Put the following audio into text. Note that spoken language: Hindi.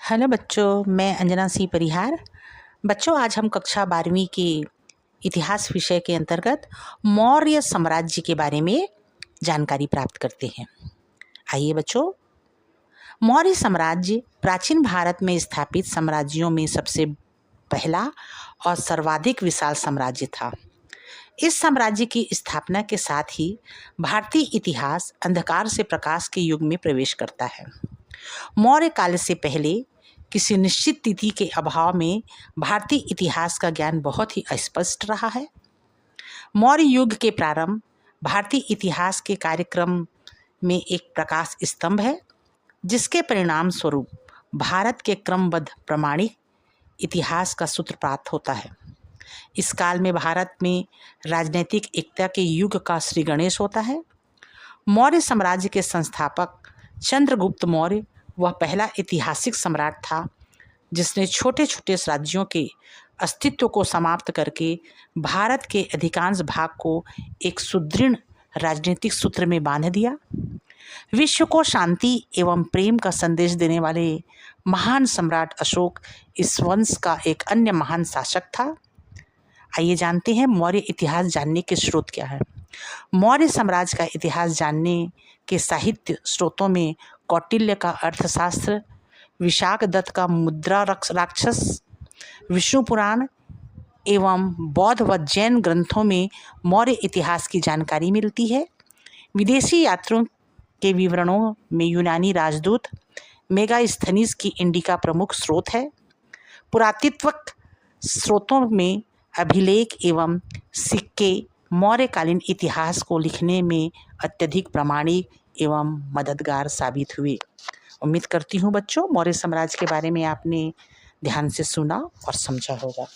हेलो बच्चों, मैं अंजना सी परिहार। बच्चों, आज हम कक्षा 12वीं के इतिहास विषय के अंतर्गत मौर्य साम्राज्य के बारे में जानकारी प्राप्त करते हैं। आइए बच्चों, मौर्य साम्राज्य प्राचीन भारत में स्थापित साम्राज्यों में सबसे पहला और सर्वाधिक विशाल साम्राज्य था। इस साम्राज्य की स्थापना के साथ ही भारतीय इतिहास अंधकार से प्रकाश के युग में प्रवेश करता है। मौर्य काल से पहले किसी निश्चित तिथि के अभाव में भारतीय इतिहास का ज्ञान बहुत ही अस्पष्ट रहा है। मौर्य युग के प्रारंभ भारतीय इतिहास के कार्यक्रम में एक प्रकाश स्तंभ है, जिसके परिणाम स्वरूप भारत के क्रमबद्ध प्रमाणिक इतिहास का सूत्रपात होता है। इस काल में भारत में राजनीतिक एकता के युग का श्री गणेश होता है। मौर्य साम्राज्य के संस्थापक चंद्रगुप्त मौर्य वह पहला ऐतिहासिक सम्राट था जिसने छोटे छोटे राज्यों के अस्तित्व को समाप्त करके भारत के अधिकांश भाग को एक सुदृढ़ राजनीतिक सूत्र में बांध दिया। विश्व को शांति एवं प्रेम का संदेश देने वाले महान सम्राट अशोक इस वंश का एक अन्य महान शासक था। आइए जानते हैं मौर्य इतिहास जानने के स्रोत क्या है। मौर्य साम्राज्य का इतिहास जानने के साहित्य स्रोतों में कौटिल्य का अर्थशास्त्र, विशाखदत्त का मुद्रा राक्षस, विष्णु पुराण एवं बौद्ध व जैन ग्रंथों में मौर्य इतिहास की जानकारी मिलती है। विदेशी यात्रियों के विवरणों में यूनानी राजदूत मेगास्थनीज की इंडिका प्रमुख स्रोत है। पुरातत्विक स्रोतों में अभिलेख एवं सिक्के मौर्यकालीन इतिहास को लिखने में अत्यधिक प्रामाणिक एवं मददगार साबित हुए। उम्मीद करती हूँ बच्चों, मौर्य साम्राज्य के बारे में आपने ध्यान से सुना और समझा होगा।